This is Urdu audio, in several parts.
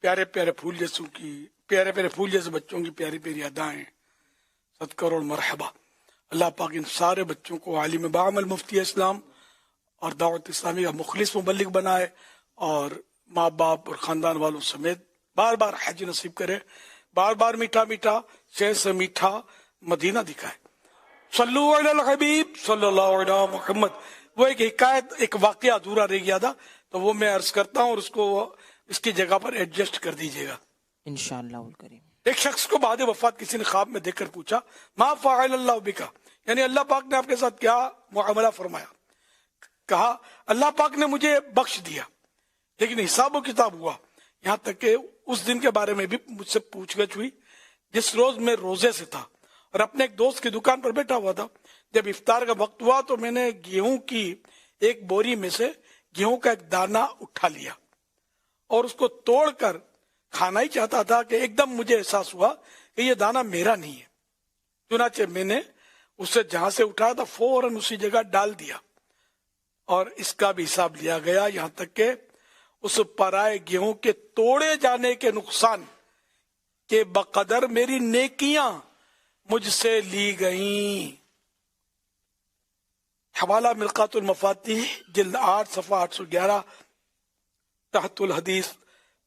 پیارے پیارے پھول جیسے بچوں کی پیاری پیاری ادائیں، 7 کروڑ مرحبا۔ اللہ پاک ان سارے بچوں کو عالم بعمل مفتی اسلام اور دعوت اسلامی کا مخلص مبلغ بنائے، اور ماں باپ اور خاندان والوں سمیت بار بار حج نصیب کرے، بار بار میٹھا میٹھا شہد سے میٹھا مدینہ دکھائے۔ صلو علی الحبیب صلی اللہ علیہ محمد۔ وہ ایک حکایت، ایک واقعہ ادھورا رہ گیا تھا، تو وہ میں عرض کرتا ہوں، اور اس کو اس کی جگہ پر ایڈجسٹ کر دیجیے گا انشاءاللہ الکریم۔ ایک شخص کو بعد وفات کسی نے خواب میں دیکھ کر پوچھا، ما فعل اللہ بکا، یعنی اللہ پاک نے آپ کے ساتھ کیا معاملہ فرمایا؟ کہا اللہ پاک نے مجھے بخش دیا، لیکن حساب و کتاب ہوا، یہاں تک کہ اس دن کے بارے میں بھی مجھ سے پوچھ گچھ ہوئی جس روز میں روزے سے تھا اور اپنے ایک دوست کی دکان پر بیٹھا ہوا تھا۔ جب افطار کا وقت ہوا تو میں نے گیہوں کی ایک بوری میں سے گیہوں کا ایک دانہ اٹھا لیا اور اس کو توڑ کر کھانا ہی چاہتا تھا کہ ایک دم مجھے احساس ہوا کہ یہ دانہ میرا نہیں ہے۔ چنانچہ میں نے اسے جہاں سے اٹھایا تھا فوراً اسی جگہ ڈال دیا، اور اس کا بھی حساب لیا گیا، یہاں تک کہ اس پرائے گیہوں کے توڑے جانے کے نقصان کے بقدر میری نیکیاں مجھ سے لی گئیں۔ حوالہ ملقات المفاتیح جلد 8 صفحہ 811 تحت الحدیث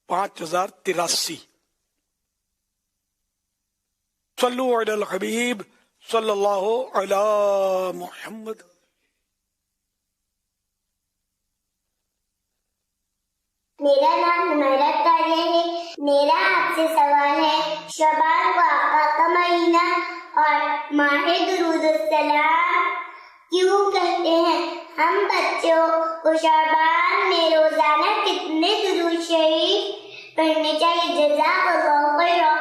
5083۔ صلو علی الحبیب صلی اللہ علی محمد۔ میرا نام ہمارا تاریہ ہے۔ میرا آپ سے سوال ہے، شعبان کو آقا کا مہینہ اور ماہ درود السلام کیوں کہتے ہیں؟ ہم بچوں کو شعبان میں روزانہ کتنے درود شریف پڑھنے چاہیے؟ جزاک اللہ خیرا۔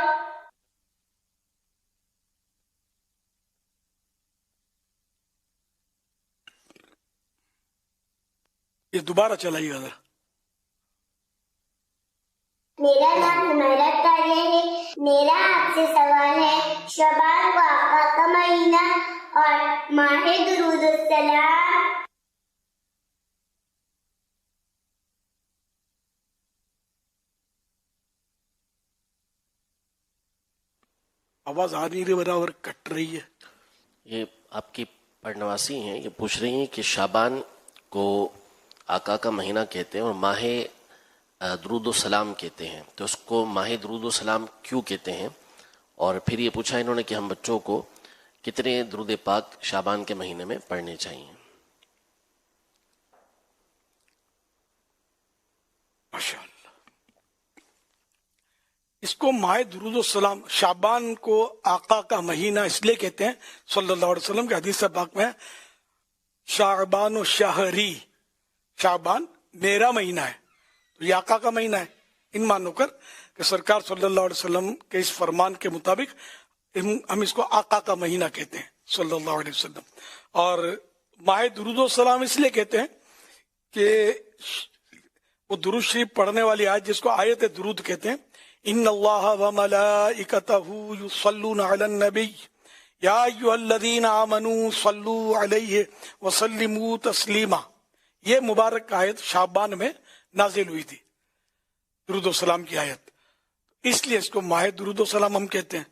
یہ دوبارہ چلائیے گا ذرا۔ میرا نام ہمارا تاریہ ہے۔ میرا آپ سے سوال ہے، شعبان کو آقا کا مہینہ اور ماہ درود السلام آواز آ نہیں رہی، برابر کٹ رہی ہے۔ یہ آپ کی پڑھنواسی ہیں، یہ پوچھ رہی ہیں کہ شعبان کو آقا کا مہینہ کہتے ہیں اور ماہ درود و سلام کہتے ہیں، تو اس کو ماہ درود و سلام کیوں کہتے ہیں؟ اور پھر یہ پوچھا انہوں نے کہ ہم بچوں کو کتنے درود پاک شعبان کے مہینے میں پڑھنے چاہیے؟ ماشاءاللہ، اس کو ماہ درود و سلام، شعبان کو آقا کا مہینہ اس لیے کہتے ہیں، صلی اللہ علیہ وسلم کے حدیث پاک میں شعبان و شہری، شعبان میرا مہینہ ہے، تو یہ آقا کا مہینہ ہے، ان مانو کر کہ سرکار صلی اللہ علیہ وسلم کے اس فرمان کے مطابق ہم اس کو آقا کا مہینہ کہتے ہیں صلی اللہ علیہ وسلم۔ اور ماہ درود و سلام اس لیے کہتے ہیں کہ وہ درود شریف پڑھنے والی آیت جس کو آیت درود کہتے ہیں، ان اللہ و ملائکتہ یصلون علی النبی یا ایھا الذین آمنوا صلوا علیہ وسلموا تسلیما، یہ مبارک آیت شعبان میں نازل ہوئی تھی، درود و سلام کی آیت، اس لیے اس کو ماہ درود و سلام ہم کہتے ہیں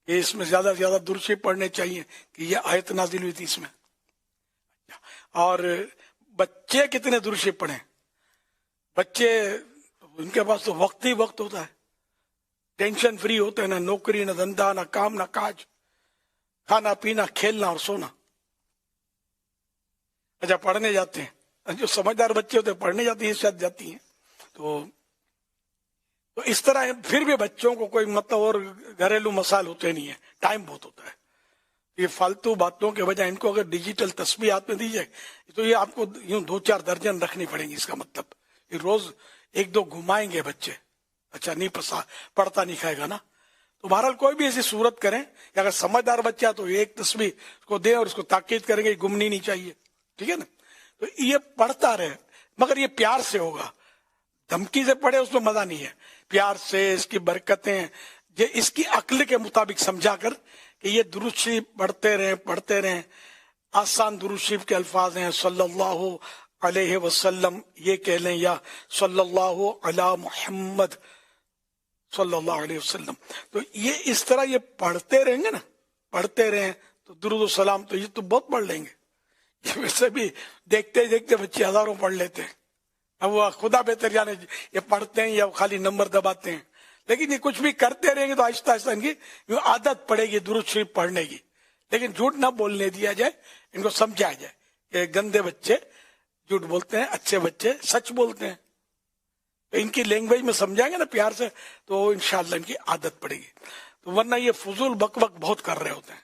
کہ اس میں زیادہ سے زیادہ درود شریف پڑھنے چاہیے کہ یہ آیت نازل ہوئی تھی اس میں۔ اور بچے کتنے درود شریف پڑھیں؟ بچے ان کے پاس تو وقت ہی وقت ہوتا ہے، ٹینشن فری ہوتے ہیں، نہ نوکری نہ دھندا نہ کام نہ کاج، کھانا پینا کھیلنا اور سونا۔ اچھا پڑھنے جاتے ہیں، جو سمجھدار بچے ہوتے ہیں پڑھنے جاتی ہیں، شاید جاتی ہیں، تو اس طرح پھر بھی بچوں کو کوئی مطلب اور گھریلو مسائل ہوتے نہیں ہیں، ٹائم بہت ہوتا ہے۔ یہ فالتو باتوں کے بجائے ان کو اگر ڈیجیٹل تسبیح ہاتھ میں دی جائے تو یہ آپ کو یوں 2-4 درجن رکھنی پڑیں گی، اس کا مطلب یہ روز 1-2 گھمائیں گے بچے، اچھا نہیں پڑھتا نہیں کھائے گا نا۔ تو بہرحال کوئی بھی ایسی صورت کریں کہ اگر سمجھدار بچہ تو ایک تسبیح اس کو دیں اور اس کو تاکید کریں گے گمنی نہیں چاہیے، ٹھیک ہے نا، تو یہ پڑھتا رہے، مگر یہ پیار سے ہوگا، دھمکی سے پڑھے اس میں مزہ نہیں ہے، پیار سے اس کی برکتیں یہ اس کی عقل کے مطابق سمجھا کر کہ یہ درود شریف پڑھتے رہیں۔ آسان درود شریف کے الفاظ ہیں صلی اللہ علیہ وسلم، یہ کہہ لیں، یا صلی اللہ علی محمد صلی اللہ علیہ وسلم. تو یہ اس طرح یہ پڑھتے رہیں گے نا، پڑھتے رہیں تو درود و سلام تو یہ تو بہت پڑھ لیں گے. ویسے بھی دیکھتے دیکھتے بچے ہزاروں پڑھ لیتے ہیں. اب وہ خدا بہتر جانے یہ پڑھتے ہیں یا خالی نمبر دباتے ہیں، لیکن یہ کچھ بھی کرتے رہیں گے تو آہستہ آہستہ ان کی عادت پڑے گی درود شریف پڑھنے کی. لیکن جھوٹ نہ بولنے دیا جائے، ان کو سمجھایا جائے کہ گندے بچے جھوٹ بولتے ہیں، اچھے بچے سچ بولتے ہیں. ان کی لینگویج میں سمجھائیں گے نا پیار سے تو انشاءاللہ ان کی عادت پڑے گی. تو ورنہ یہ فضول بک بک بہت کر رہے ہوتے ہیں.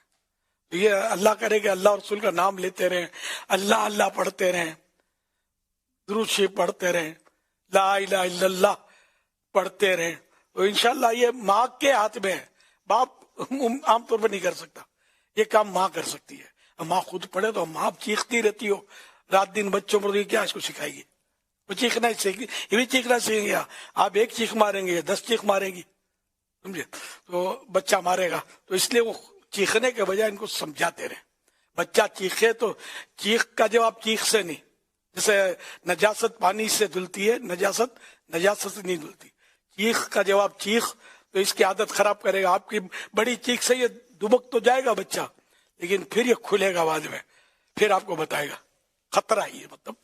یہ اللہ کرے کہ اللہ رسول کا نام لیتے رہیں، اللہ اللہ پڑھتے رہیں، درود شریف پڑھتے رہیں، لا الہ الا اللہ پڑھتے رہیں. تو انشاءاللہ یہ ماں کے ہاتھ میں ہے، باپ عام طور پر نہیں کر سکتا. یہ کام ماں کر سکتی ہے. ماں خود پڑھے تو ماں چیختی رہتی ہو رات دن بچوں پر، کیا اس کو سکھائے گی؟ وہ چیخنا سیکھ، یہ بھی چیخنا سیکھیں گے. آپ ایک چیخ ماریں گے 10 چیخ ماریں گی، سمجھے؟ تو بچہ مارے گا. تو اس لیے وہ چیخنے کے بجائے ان کو سمجھاتے رہیں. بچہ چیخے تو چیخ کا جواب چیخ سے نہیں. جیسے نجاست پانی سے دھلتی ہے، نجاست سے نہیں دھلتی. چیخ کا جواب چیخ، تو اس کی عادت خراب کرے گا. آپ کی بڑی چیخ سے یہ دبک تو جائے گا بچہ، لیکن پھر یہ کھلے گا بعد میں، پھر آپ کو بتائے گا. خطرہ ہی ہے. مطلب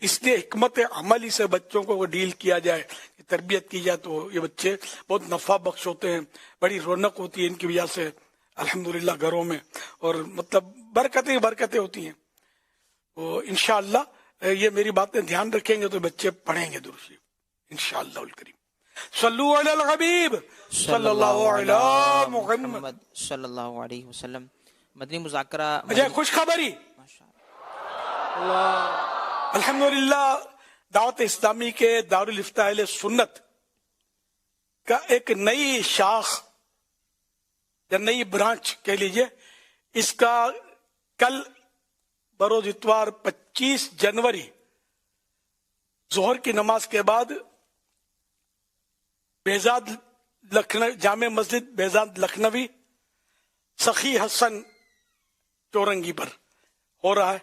اس لیے حکمت عملی سے بچوں کو ڈیل کیا جائے، تربیت کی جائے تو یہ بچے بہت نفع بخش ہوتے ہیں. بڑی رونق ہوتی ہے ان کی وجہ سے الحمدللہ گھروں میں، اور مطلب برکتیں ہوتی ہیں. تو انشاءاللہ یہ میری باتیں دھیان رکھیں گے تو بچے پڑھیں گے درود شریف انشاءاللہ الکریم. صلو علی الحبیب صلی اللہ علی محمد صلی اللہ علیہ وسلم. مدنی مذاکرہ. اچھا خوشخبری، الحمدللہ دعوت اسلامی کے دارالافتاء اہل سنت کا ایک نئی شاخ یا نئی برانچ کہہ لیجئے، اس کا کل بروز اتوار 25 جنوری ظہر کی نماز کے بعد بیزاد جامع مسجد بیزاد لکھنوی سخی حسن چورنگی پر ہو رہا ہے.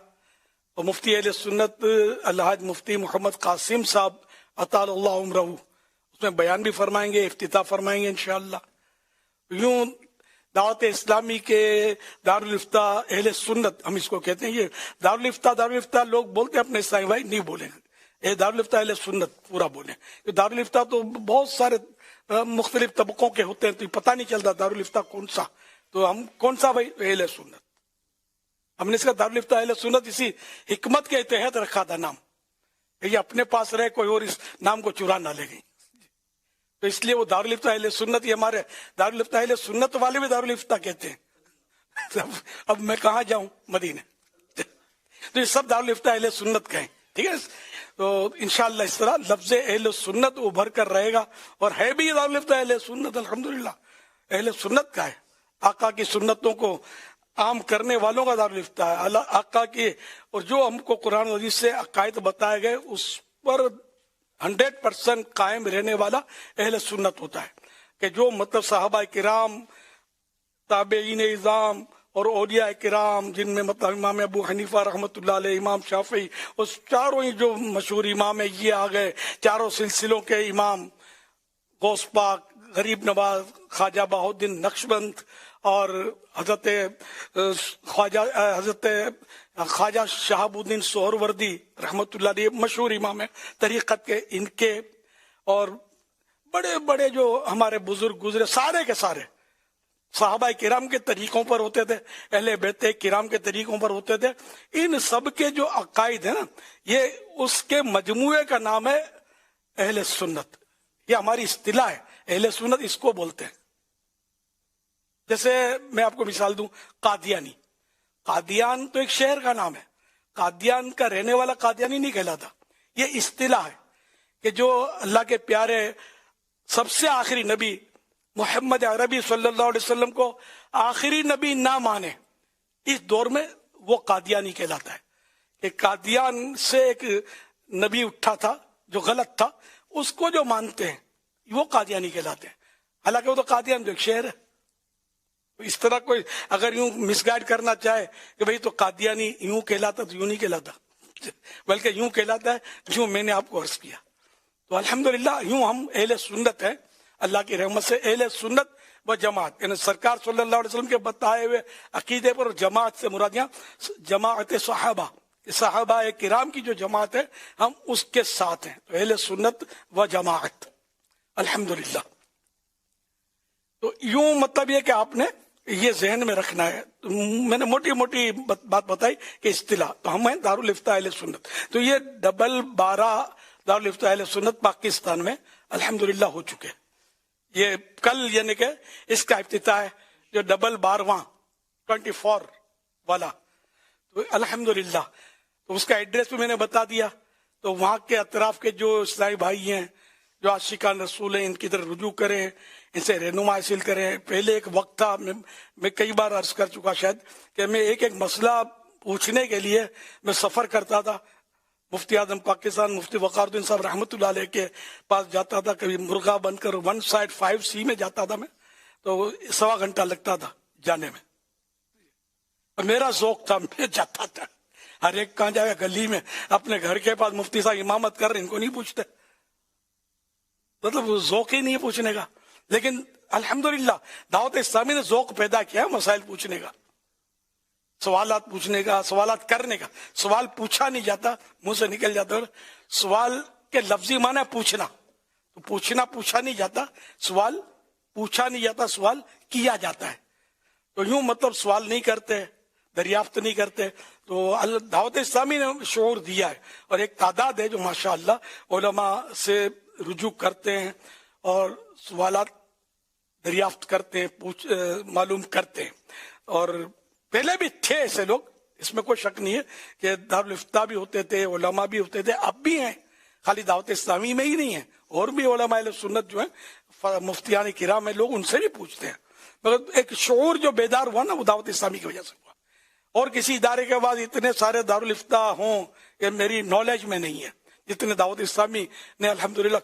اور مفتی اہل سنت الحاج مفتی محمد قاسم صاحب اطال اللہ عمرہ اس میں بیان بھی فرمائیں گے، افتتاح فرمائیں گے انشاءاللہ. یوں دعوت اسلامی کے دارالافتاء اہل سنت ہم اس کو کہتے ہیں. یہ دارالافتاء لوگ بولتے ہیں اپنے اسلامی بھائی، نہیں بولیں گے، دارالافتاء اہل سنت پورا بولیں. دارالافتاء تو بہت سارے مختلف طبقوں کے ہوتے ہیں، تو پتہ نہیں چلتا دارالافتاء کون سا. تو ہم کون سا بھائی؟ اہل سنت. ہم نے اس کا دارالافتاء اہل سنت اسی حکمت کے تحت رکھا تھا نام، یہ اپنے پاس رہے کوئی اور اس نام کو چرا نہ لے گئی. تو اس لیے وہ دارالافتاء اہل سنت، یہ ہمارے دارالافتاء اہل سنت والے بھی دارالافتاء کہتے ہیں. اب میں کہاں جاؤں مدینے، تو یہ سب دارالافتاء اہل سنت کہیں، ٹھیک ہے. تو انشاءاللہ اس طرح لفظ اہل سنت ابھر کر رہے گا، اور ہے بھی دارالافتاء اہل سنت الحمدللہ. اہل سنت کا ہے، آقا کی سنتوں کو عام کرنے والوں کا دارالافتاء ہے. آقا کی اور جو ہم کو قرآن و حدیث سے عقائد بتائے گئے اس پر 100% قائم رہنے والا اہل سنت ہوتا ہے. کہ جو مطلب صحابہ کرام، تابعین اعظام اور اولیاء کرام، جن میں مطلب امام ابو حنیفہ رحمۃ اللہ علیہ، امام شافعی، اس چاروں ہی جو مشہور امام ہیں یہ آ گئے، چاروں سلسلوں کے امام، غوث پاک، غریب نواز، خواجہ بہاؤالدین نقشبند اور حضرت خواجہ شہاب الدین سہروردی رحمۃ اللہ علیہ مشہور امام ہیں طریقت کے. ان کے اور بڑے بڑے جو ہمارے بزرگ گزرے سارے کے سارے صحابہ کرام کے طریقوں پر ہوتے تھے، اہل بیت کرام کے طریقوں پر ہوتے تھے. ان سب کے جو عقائد ہیں نا، یہ اس کے مجموعے کا نام ہے اہل سنت. یہ ہماری اصطلاح ہے، اہل سنت اس کو بولتے ہیں. جیسے میں آپ کو مثال دوں، قادیانی. قادیان تو ایک شہر کا نام ہے، قادیان کا رہنے والا قادیانی نہیں کہلاتا. یہ اصطلاح ہے کہ جو اللہ کے پیارے سب سے آخری نبی محمد عربی صلی اللہ علیہ وسلم کو آخری نبی نہ مانے، اس دور میں وہ قادیانی کہلاتا ہے. کہ قادیان سے ایک نبی اٹھا تھا جو غلط تھا، اس کو جو مانتے ہیں وہ قادیانی کہلاتے ہیں. حالانکہ وہ تو قادیان جو ایک شہر ہے. اس طرح کوئی اگر یوں مس گائیڈ کرنا چاہے کہ بھئی تو قادیانی یوں کہلاتا، تو یوں نہیں کہلاتا، بلکہ یوں کہلاتا ہے جو میں نے آپ کو عرض کیا. تو الحمدللہ یوں ہم اہل سنت ہیں. اللہ کی رحمت سے اہل سنت و جماعت یعنی سرکار صلی اللہ علیہ وسلم کے بتائے ہوئے عقیدے پر جماعت سے مراد یہاں جماعت صحابہ کرام کی جو جماعت ہے ہم اس کے ساتھ ہیں، تو اہل سنت و جماعت الحمدللہ۔ تو یوں مطلب یہ کہ آپ نے یہ ذہن میں رکھنا ہے۔ میں نے موٹی موٹی بات بتائی کہ اصطلاح، تو ہم ہیں دارالفتاء اہل سنت، تو یہ 12 دارالفتاء اہل سنت پاکستان میں الحمدللہ ہو چکے۔ یہ کل یعنی کہ اس کا افتتاح ہے جو 12واں 24 والا، تو الحمدللہ۔ تو اس کا ایڈریس بھی میں نے بتا دیا، تو وہاں کے اطراف کے جو اسلامی بھائی ہیں جو عاشقان رسول ہیں ان کی طرف رجوع کریں، ان سے رہنما حاصل کریں۔ پہلے ایک وقت تھا، میں کئی بار عرض کر چکا شاید، کہ میں ایک مسئلہ پوچھنے کے لیے میں سفر کرتا تھا، مفتی اعظم پاکستان مفتی وقار الدین صاحب رحمۃ اللہ علیہ کے پاس جاتا تھا، کبھی مرغا بن کر 1 سائڈ 5C میں جاتا تھا میں، تو 1.25 گھنٹہ لگتا تھا جانے میں، اور میرا ذوق تھا، میں جاتا تھا۔ ہر ایک کہاں جائے گا گلی میں، اپنے گھر کے پاس مفتی صاحب امامت کر رہے، ان کو نہیں پوچھتے، مطلب وہ ذوق ہی نہیں ہے پوچھنے کا۔ لیکن الحمدللہ دعوت اسلامی نے ذوق پیدا کیا ہے مسائل پوچھنے کا، سوالات پوچھنے کا، سوالات کرنے کا۔ سوال پوچھا نہیں جاتا، منہ سے نکل جاتا ہے۔ سوال کے لفظی معنی پوچھنا، تو پوچھا نہیں جاتا، سوال پوچھا نہیں جاتا، سوال کیا جاتا ہے۔ تو یوں مطلب سوال نہیں کرتے، دریافت نہیں کرتے۔ تو دعوت اسلامی نے شعور دیا ہے، اور ایک تعداد ہے جو ماشاءاللہ علماء سے رجوع کرتے ہیں اور سوالات دریافت کرتے ہیں، معلوم کرتے ہیں۔ اور پہلے بھی تھے ایسے لوگ، اس میں کوئی شک نہیں ہے کہ دارالفتاء بھی ہوتے تھے، علماء بھی ہوتے تھے، اب بھی ہیں، خالی دعوت اسلامی میں ہی نہیں ہے، اور بھی علماء اہل سنت جو ہیں مفتیان کرام ہیں، لوگ ان سے بھی پوچھتے ہیں۔ مگر ایک شعور جو بیدار ہوا نا، وہ دعوت اسلامی کی وجہ سے ہوا۔ اور کسی ادارے کے بعد اتنے سارے دارالفتاء ہوں کہ میری نالج میں نہیں ہے جتنے دعوت اسلامی نے الحمدللہ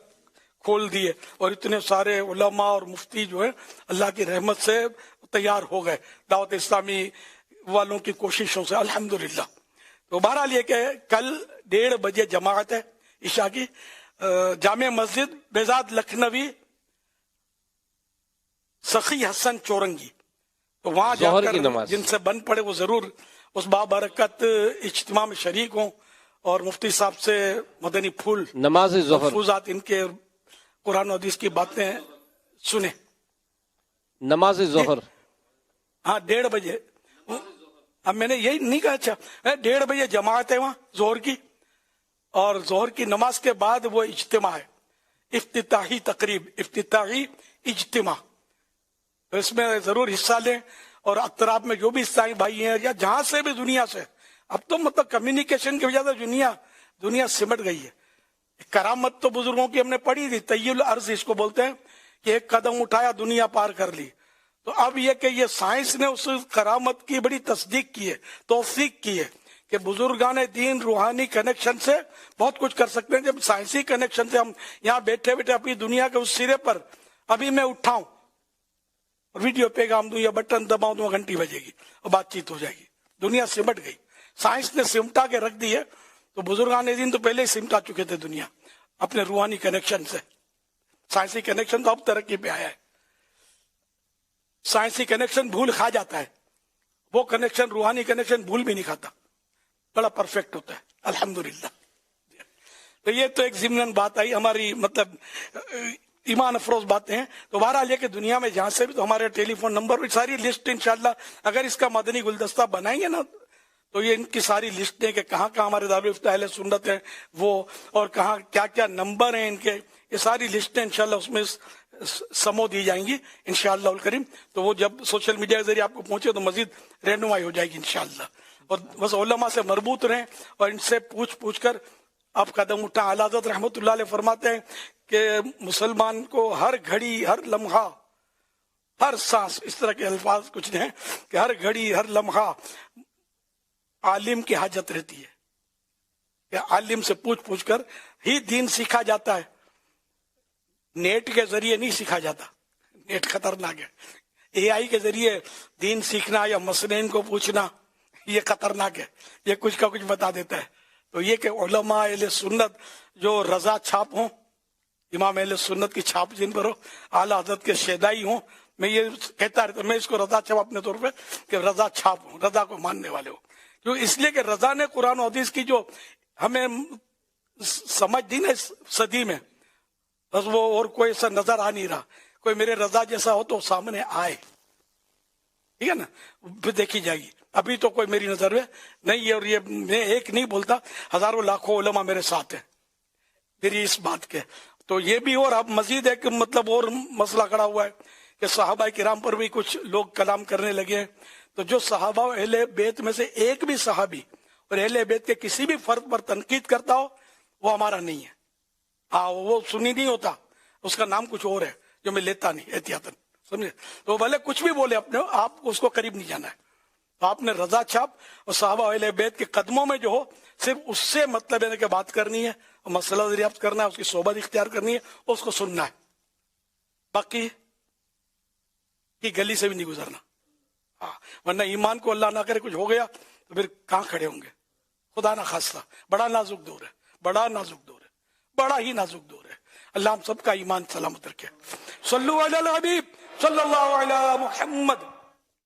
کھول دیے، اور اتنے سارے علماء اور مفتی جو ہیں اللہ کی رحمت سے تیار ہو گئے دعوت اسلامی والوں کی کوششوں سے الحمدللہ۔ تو بہرحال یہ کہ کل 1:30 بجے جماعت ہے عشاء کی، جامع مسجد بیزاد لکھنوی سخی حسن چورنگی، تو وہاں جا ظہر کر کی نماز جن سے بن پڑے وہ ضرور اس بابرکت اجتماع میں شریک ہوں، اور مفتی صاحب سے مدنی پھول نماز ظہر، ملفوظات ان کے قرآن و حدیث کی باتیں سنیں۔ نماز ظہر ہاں 1:30 بجے، اب میں نے یہی نہیں کہا، اچھا 1:30 بجے جماعت ہے وہاں ظہر کی، اور ظہر کی نماز کے بعد وہ اجتماع ہے، افتتاحی تقریب، افتتاحی اجتماع، تو اس میں ضرور حصہ لیں۔ اور اطراف میں جو بھی عیسائی بھائی ہیں یا جہاں سے بھی دنیا سے، اب تو مطلب کمیونیکیشن کی وجہ سے دنیا سمٹ گئی ہے۔ کرامت تو بزرگوں کی ہم نے پڑھی تھی، طیل الارض اس کو بولتے ہیں، کہ ایک قدم اٹھایا دنیا پار کر لی۔ تو اب یہ کہ یہ سائنس نے اس کرامت کی بڑی تصدیق کی ہے، توثیق کی ہے، کہ بزرگان دین روحانی کنیکشن سے بہت کچھ کر سکتے ہیں۔ جب سائنسی کنیکشن سے ہم یہاں بیٹھے بیٹھے اپنی دنیا کے اس سرے پر ابھی میں اٹھاؤں، ویڈیو پیغام دوں یا بٹن دباؤں تو گھنٹی بجے گی اور بات چیت ہو جائے گی، دنیا سمٹ گئی، سائنس نے سمٹا کے رکھ دی ہے۔ تو بزرگان دین تو پہلے ہی سمٹا چکے تھے دنیا اپنے روحانی کنیکشن سے، سائنسی کنیکشن تو اب ترقی پہ آیا ہے۔ سائنسی کنیکشن بھول کھا جاتا ہے، وہ کنیکشن روحانی کنیکشن بھول بھی نہیں کھاتا، بڑا پرفیکٹ ہوتا ہے الحمدللہ۔ تو یہ تو ایک ضمن بات آئی ہماری، مطلب ایمان افروز باتیں ہیں۔ تو بہرحال یہ کہ دنیا میں جہاں سے بھی، تو ہمارے ٹیلی فون نمبر ساری لسٹ انشاءاللہ اگر اس کا مدنی گلدستہ بنائیں گے نا، تو یہ ان کی ساری لسٹیں کہ کہاں کہاں ہمارے دارالفتاء اہل سنت ہیں وہ، اور کہاں کیا کیا نمبر ہیں ان کے، یہ ساری لسٹیں انشاءاللہ اس میں سمو دی جائیں گی انشاءاللہ الکریم۔ تو وہ جب سوشل میڈیا کے ذریعے آپ کو پہنچے تو مزید رہنمائی ہو جائے گی انشاءاللہ۔ اور بس علماء سے مربوط رہیں اور ان سے پوچھ کر آپ قدم اٹھائیں۔ اعلیٰ حضرت رحمۃ اللہ علیہ فرماتے ہیں کہ مسلمان کو ہر گھڑی، ہر لمحہ، ہر سانس، اس طرح کے الفاظ کچھ ہیں کہ ہر گھڑی ہر لمحہ عالم کی حاجت رہتی ہے، کہ عالم سے پوچھ کر ہی دین سیکھا جاتا ہے، نیٹ کے ذریعے نہیں سیکھا جاتا، نیٹ خطرناک ہے۔ اے آئی کے ذریعے دین سیکھنا یا مسئلین کو پوچھنا یہ خطرناک ہے، یہ کچھ کا کچھ بتا دیتا ہے۔ تو یہ کہ علماء اہل سنت جو رضا چھاپ ہوں، امام اہل سنت کی چھاپ جن پر ہو، اعلیٰ حضرت کے شیدائی ہوں. میں یہ کہتا رہتا ہوں، میں اس کو رضا چھاپ اپنے طور پہ کہ رضا چھاپ ہوں، رضا کو ماننے والے ہو. کیوں؟ اس لیے کہ رضا نے قرآن و حدیث کی جو ہمیں سمجھ دی نا اس صدی میں، بس وہ اور کوئی ایسا نظر آ نہیں رہا. کوئی میرے رضا جیسا ہو تو سامنے آئے، ٹھیک ہے نا، پھر دیکھی جائے گی. ابھی تو کوئی میری نظر میں نہیں ہے. اور یہ میں ایک نہیں بولتا، ہزاروں لاکھوں علماء میرے ساتھ ہیں میری اس بات کے. تو یہ بھی، اور اب مزید ایک مطلب اور مسئلہ کھڑا ہوا ہے کہ صحابہ کرام پر بھی کچھ لوگ کلام کرنے لگے ہیں. تو جو صحابہ اہل بیت میں سے ایک بھی صحابی اور اہل بیت کے کسی بھی فرد پر تنقید کرتا ہو وہ ہمارا نہیں ہے. ہاں وہ سنی نہیں ہوتا، اس کا نام کچھ اور ہے جو میں لیتا نہیں احتیاطاً، سمجھے. تو بھلے کچھ بھی بولے اپنے، آپ اس کو قریب نہیں جانا ہے. تو آپ نے رضا چھاپ اور صحابہ اہل بیت کے قدموں میں جو ہو صرف اس سے مطلب ہے کہ بات کرنی ہے، مسئلہ دریافت کرنا ہے، اس کی صحبت اختیار کرنی ہے، اس کو سننا ہے. باقی کی گلی سے بھی نہیں گزرنا. ہاں، ورنہ ایمان کو اللہ نہ کرے کچھ ہو گیا تو پھر کہاں کھڑے ہوں گے. خدا نہ خاصہ. بڑا نازک دور ہے، بڑا نازک دور ہے، بڑا ہی نازک دور ہے. اللہ ہم سب کا ایمان سلامت رکھے. صلو علی الحبیب صلی اللہ علی محمد.